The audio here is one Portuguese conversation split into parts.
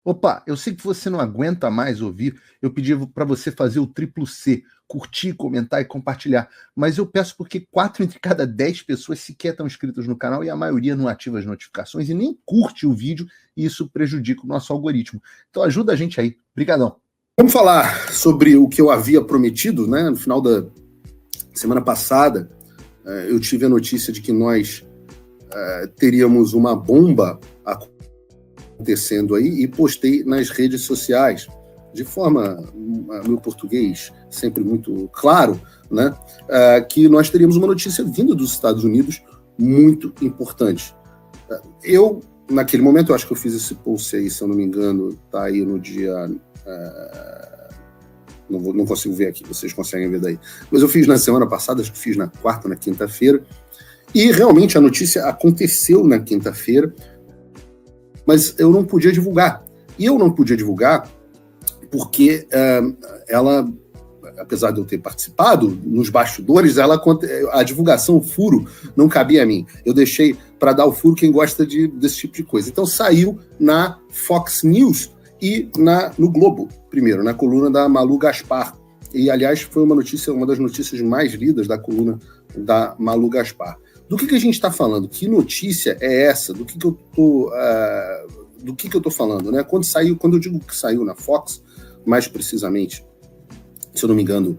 Opa, eu sei que você não aguenta mais ouvir. Eu pedi para você fazer o triplo C, curtir, comentar e compartilhar. Mas eu peço porque 4 entre cada 10 pessoas sequer estão inscritas no canal e a maioria não ativa as notificações e nem curte o vídeo, e isso prejudica o nosso algoritmo. Então ajuda a gente aí. Obrigadão. Vamos falar sobre o que eu havia prometido, né? No final da semana passada, eu tive a notícia de que nós teríamos uma bomba acontecendo aí e postei nas redes sociais, de forma, meu português sempre muito claro, né? Que nós teríamos uma notícia vinda dos Estados Unidos muito importante. Eu, naquele momento, eu acho que eu fiz esse post aí, se eu não me engano, tá aí no dia... não consigo ver aqui, vocês conseguem ver daí. Mas eu fiz na semana passada, acho que fiz na quarta, na quinta-feira, e realmente a notícia aconteceu na quinta-feira, mas eu não podia divulgar. E eu não podia divulgar porque ela, apesar de eu ter participado nos bastidores, a divulgação, o furo, não cabia a mim. Eu deixei para dar o furo quem gosta desse tipo de coisa. Então saiu na Fox News e no Globo, primeiro, na coluna da Malu Gaspar. E, aliás, foi uma das notícias mais lidas da coluna da Malu Gaspar. Do que a gente está falando? Que notícia é essa? Do que eu estou falando? Né? Quando eu digo que saiu na Fox, mais precisamente, se eu não me engano,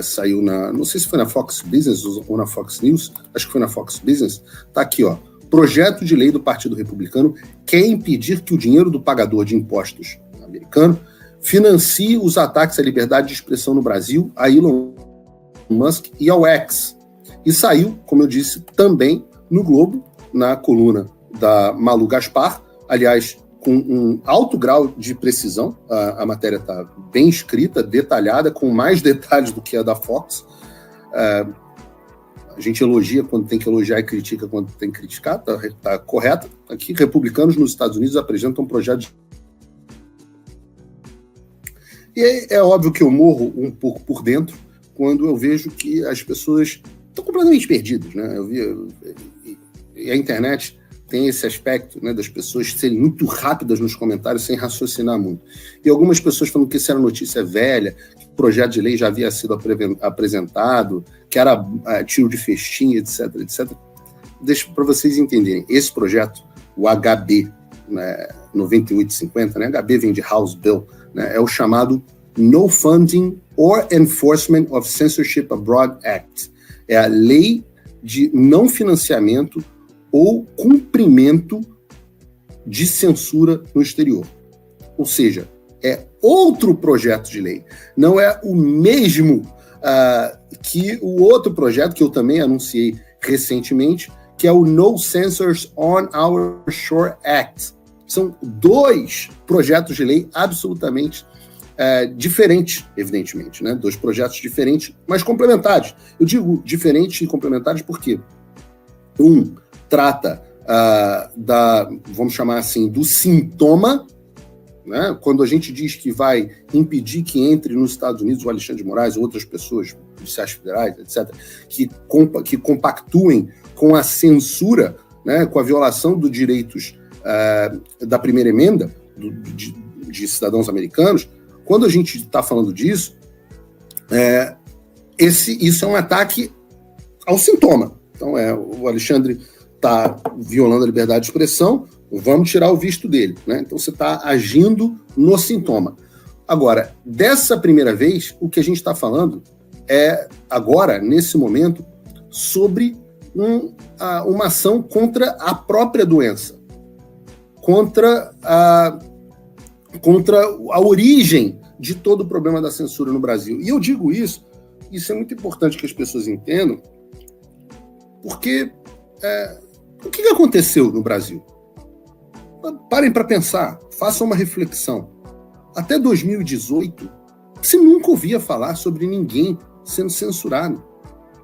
saiu não sei se foi na Fox Business ou na Fox News, acho que foi na Fox Business, tá aqui, ó. Projeto de lei do Partido Republicano quer impedir que o dinheiro do pagador de impostos americano financie os ataques à liberdade de expressão no Brasil, a Elon Musk e ao X. E saiu, como eu disse, também no Globo, na coluna da Malu Gaspar, aliás, com um alto grau de precisão. A matéria está bem escrita, detalhada, com mais detalhes do que a da Fox. A gente elogia quando tem que elogiar e critica quando tem que criticar, tá correto. Aqui, republicanos nos Estados Unidos apresentam um projeto de... E é óbvio que eu morro um pouco por dentro quando eu vejo que as pessoas estão completamente perdidas, né? E a internet tem esse aspecto, né, das pessoas serem muito rápidas nos comentários sem raciocinar muito. E algumas pessoas falam que isso era notícia velha, que o projeto de lei já havia sido apresentado, que era tiro de festinha, etc, etc. Deixa para vocês entenderem. Esse projeto, o HB, né, 9850, né, HB vem de House Bill, né, é o chamado No Funding or Enforcement of Censorship Abroad Act. É a lei de não financiamento ou cumprimento de censura no exterior. Ou seja, é outro projeto de lei. Não é o mesmo que o outro projeto que eu também anunciei recentemente, que é o No Censors on Our Shore Act. São dois projetos de lei absolutamente diferentes, evidentemente, né? Dois projetos diferentes, mas complementares. Eu digo diferentes e complementares porque um trata vamos chamar assim, do sintoma, né? Quando a gente diz que vai impedir que entre nos Estados Unidos o Alexandre de Moraes ou outras pessoas, policiais federais, etc., que compactuem com a censura, né, com a violação dos direitos da primeira emenda de cidadãos americanos. Quando a gente está falando disso, isso é um ataque ao sintoma. Então, o Alexandre está violando a liberdade de expressão, vamos tirar o visto dele, né? Então, você está agindo no sintoma. Agora, dessa primeira vez, o que a gente está falando é, agora, nesse momento, sobre uma ação contra a própria doença, contra a origem de todo o problema da censura no Brasil. E eu digo isso é muito importante que as pessoas entendam, porque o que aconteceu no Brasil? Parem para pensar, façam uma reflexão. Até 2018, você nunca ouvia falar sobre ninguém sendo censurado.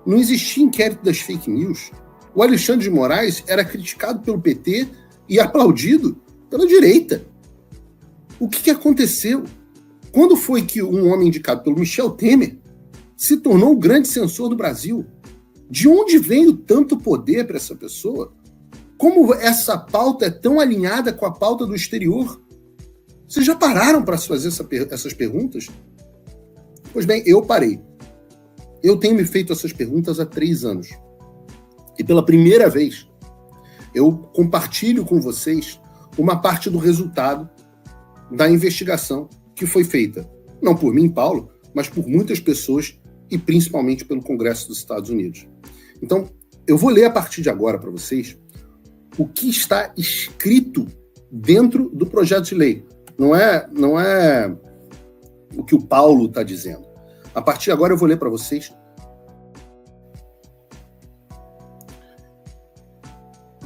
Não existia inquérito das fake news. O Alexandre de Moraes era criticado pelo PT e aplaudido pela direita. O que aconteceu? Quando foi que um homem indicado pelo Michel Temer se tornou o grande censor do Brasil? De onde veio tanto poder para essa pessoa? Como essa pauta é tão alinhada com a pauta do exterior? Vocês já pararam para fazer essas perguntas? Pois bem, eu parei. Eu tenho me feito essas perguntas há 3 anos. E pela primeira vez, eu compartilho com vocês uma parte do resultado da investigação que foi feita, não por mim, Paulo, mas por muitas pessoas e principalmente pelo Congresso dos Estados Unidos. Então, eu vou ler a partir de agora para vocês o que está escrito dentro do projeto de lei. Não é o que o Paulo está dizendo. A partir de agora eu vou ler para vocês.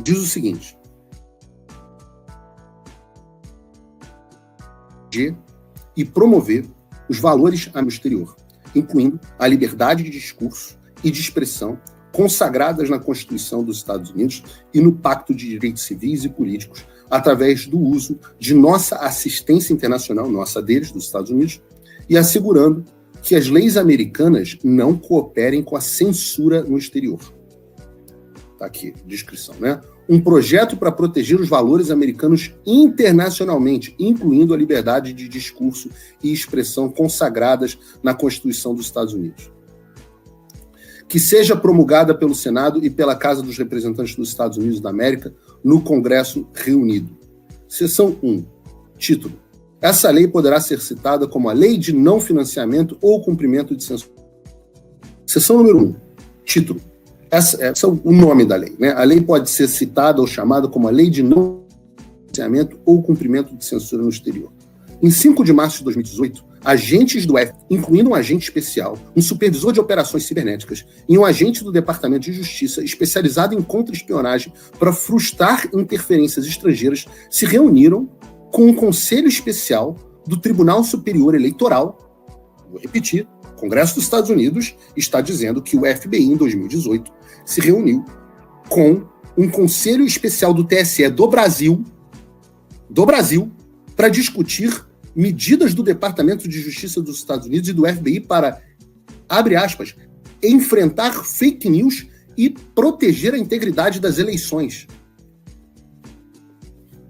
Diz o seguinte: e promover os valores no exterior, incluindo a liberdade de discurso e de expressão consagradas na Constituição dos Estados Unidos e no Pacto de Direitos Civis e Políticos, através do uso de nossa assistência internacional, nossa deles, dos Estados Unidos, e assegurando que as leis americanas não cooperem com a censura no exterior. Está aqui, descrição, né? Um projeto para proteger os valores americanos internacionalmente, incluindo a liberdade de discurso e expressão consagradas na Constituição dos Estados Unidos. Que seja promulgada pelo Senado e pela Casa dos Representantes dos Estados Unidos da América no Congresso reunido. Seção 1. Título. Essa lei poderá ser citada como a Lei de Não Financiamento ou Cumprimento de Censura. Seção número 1. Título. Esse é o nome da lei, né? A lei pode ser citada ou chamada como a Lei de Não Financiamento ou Cumprimento de Censura no Exterior. Em 5 de março de 2018, agentes do FBI, incluindo um agente especial, um supervisor de operações cibernéticas e um agente do Departamento de Justiça especializado em contra-espionagem para frustrar interferências estrangeiras, se reuniram com um conselho especial do Tribunal Superior Eleitoral. Vou repetir, o Congresso dos Estados Unidos está dizendo que o FBI, em 2018, se reuniu com um conselho especial do TSE do Brasil, para discutir medidas do Departamento de Justiça dos Estados Unidos e do FBI para, abre aspas, enfrentar fake news e proteger a integridade das eleições.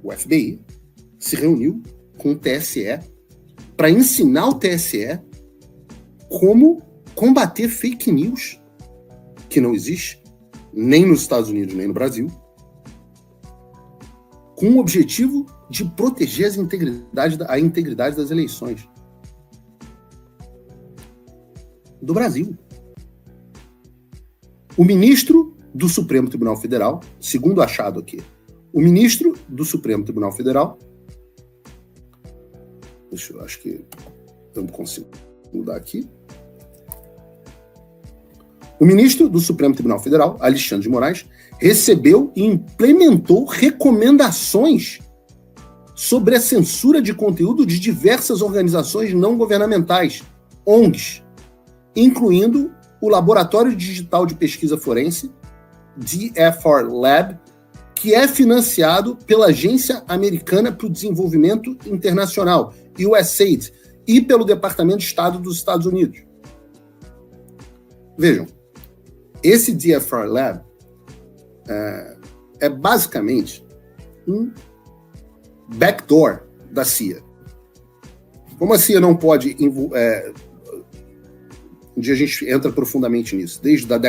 O FBI se reuniu com o TSE para ensinar o TSE como combater fake news, que não existe nem nos Estados Unidos nem no Brasil, com o objetivo de proteger a integridade das eleições do Brasil. O ministro do Supremo Tribunal Federal, segundo achado aqui, o ministro do Supremo Tribunal Federal, acho que eu não consigo mudar aqui. O ministro do Supremo Tribunal Federal, Alexandre de Moraes, recebeu e implementou recomendações sobre a censura de conteúdo de diversas organizações não governamentais, ONGs, incluindo o Laboratório Digital de Pesquisa Forense, DFR Lab, que é financiado pela Agência Americana para o Desenvolvimento Internacional, USAID, e pelo Departamento de Estado dos Estados Unidos. Vejam, esse DFR Lab é basicamente um backdoor da CIA. Como a CIA não pode... um dia a gente entra profundamente nisso. Desde a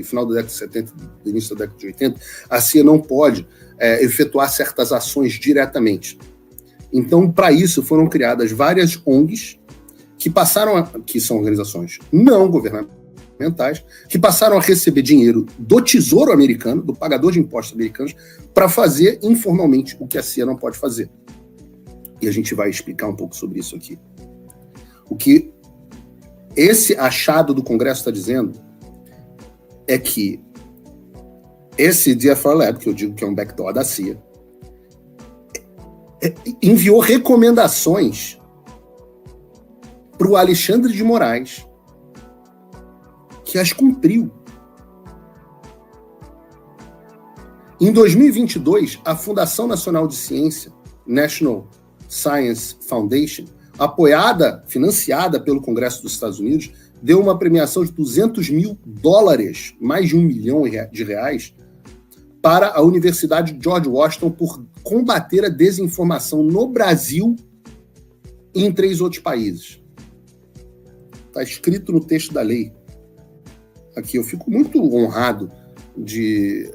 final da década de 70, início da década de 80, a CIA não pode efetuar certas ações diretamente. Então, para isso, foram criadas várias ONGs que são organizações não governamentais, que passaram a receber dinheiro do Tesouro americano, do pagador de impostos americanos, para fazer informalmente o que a CIA não pode fazer. E a gente vai explicar um pouco sobre isso aqui. O que esse achado do Congresso está dizendo é que esse DFR Lab, que eu digo que é um backdoor da CIA, enviou recomendações para o Alexandre de Moraes, que as cumpriu. Em 2022, a Fundação Nacional de Ciência, National Science Foundation, financiada pelo Congresso dos Estados Unidos, deu uma premiação de $200 mil, mais de $1 milhão de reais, para a Universidade George Washington por combater a desinformação no Brasil e em 3 outros países. Está escrito no texto da lei. Aqui eu fico muito honrado de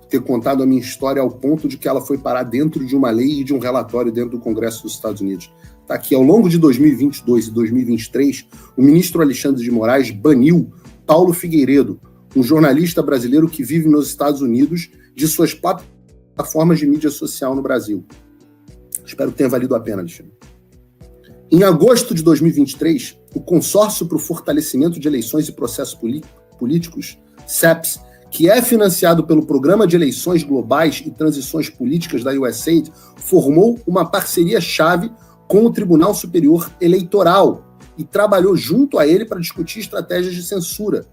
ter contado a minha história ao ponto de que ela foi parar dentro de uma lei e de um relatório dentro do Congresso dos Estados Unidos. Está aqui, ao longo de 2022 e 2023, o ministro Alexandre de Moraes baniu Paulo Figueiredo, um jornalista brasileiro que vive nos Estados Unidos, de suas plataformas de mídia social no Brasil. Espero que tenha valido a pena, Alexandre. Em agosto de 2023, o Consórcio para o Fortalecimento de Eleições e Processos Políticos, CEPS, que é financiado pelo Programa de Eleições Globais e Transições Políticas da USAID, formou uma parceria-chave com o Tribunal Superior Eleitoral e trabalhou junto a ele para discutir estratégias de censura.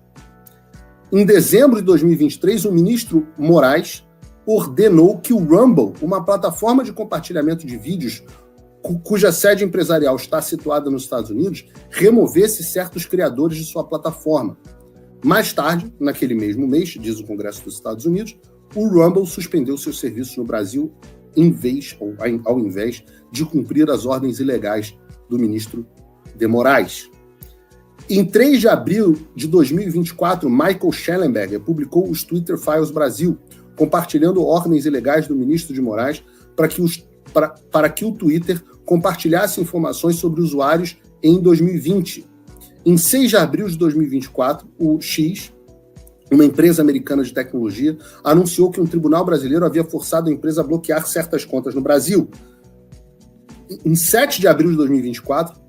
Em dezembro de 2023, o ministro Moraes ordenou que o Rumble, uma plataforma de compartilhamento de vídeos cuja sede empresarial está situada nos Estados Unidos, removesse certos criadores de sua plataforma. Mais tarde, naquele mesmo mês, diz o Congresso dos Estados Unidos, o Rumble suspendeu seus serviços no Brasil ao invés de cumprir as ordens ilegais do ministro de Moraes. Em 3 de abril de 2024, Michael Shellenberger publicou os Twitter Files Brasil, compartilhando ordens ilegais do ministro de Moraes para que o Twitter compartilhasse informações sobre usuários em 2020. Em 6 de abril de 2024, o X, uma empresa americana de tecnologia, anunciou que um tribunal brasileiro havia forçado a empresa a bloquear certas contas no Brasil. Em 7 de abril de 2024,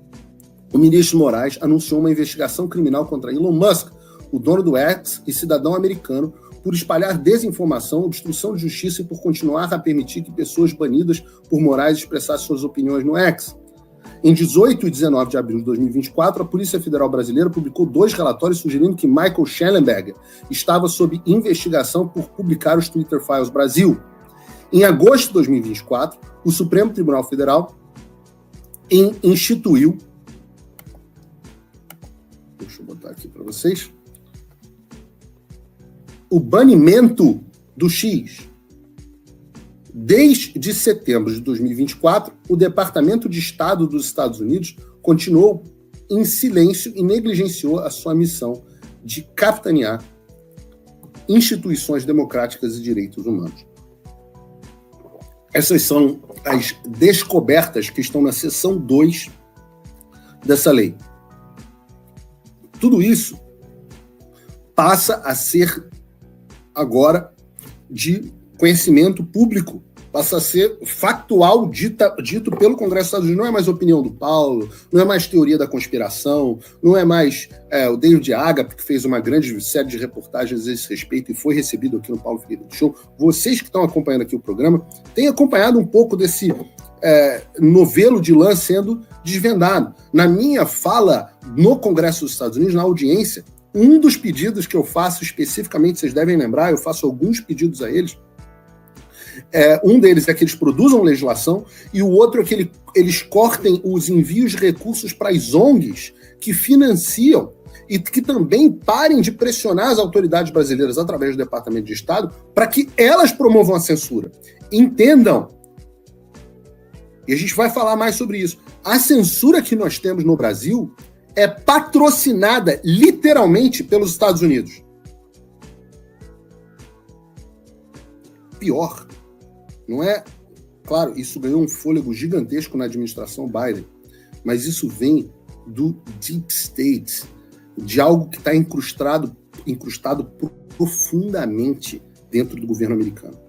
o ministro Moraes anunciou uma investigação criminal contra Elon Musk, o dono do X e cidadão americano, por espalhar desinformação, obstrução de justiça e por continuar a permitir que pessoas banidas por Moraes expressassem suas opiniões no X. Em 18 e 19 de abril de 2024, a Polícia Federal Brasileira publicou 2 relatórios sugerindo que Michael Shellenberger estava sob investigação por publicar os Twitter Files Brasil. Em agosto de 2024, o Supremo Tribunal Federal instituiu... Deixa eu botar aqui para vocês... o banimento do X. Desde setembro de 2024, o Departamento de Estado dos Estados Unidos continuou em silêncio e negligenciou a sua missão de capitanear instituições democráticas e direitos humanos. Essas são as descobertas que estão na seção 2 dessa lei. Tudo isso passa a ser agora de conhecimento público, passa a ser factual, dito pelo Congresso dos Estados Unidos. Não é mais opinião do Paulo, não é mais teoria da conspiração, não é mais o David Agape, que fez uma grande série de reportagens a esse respeito e foi recebido aqui no Paulo Figueiredo Show. Vocês que estão acompanhando aqui o programa têm acompanhado um pouco desse novelo de lã sendo desvendado. Na minha fala no Congresso dos Estados Unidos, na audiência, um dos pedidos que eu faço especificamente, vocês devem lembrar, eu faço alguns pedidos a eles. Um deles é que eles produzam legislação e o outro é que eles cortem os envios de recursos para as ONGs que financiam e que também parem de pressionar as autoridades brasileiras através do Departamento de Estado para que elas promovam a censura. Entendam, e a gente vai falar mais sobre isso, a censura que nós temos no Brasil é patrocinada literalmente pelos Estados Unidos. Pior, não é? Claro, isso ganhou um fôlego gigantesco na administração Biden, mas isso vem do Deep State, de algo que está incrustado profundamente dentro do governo americano.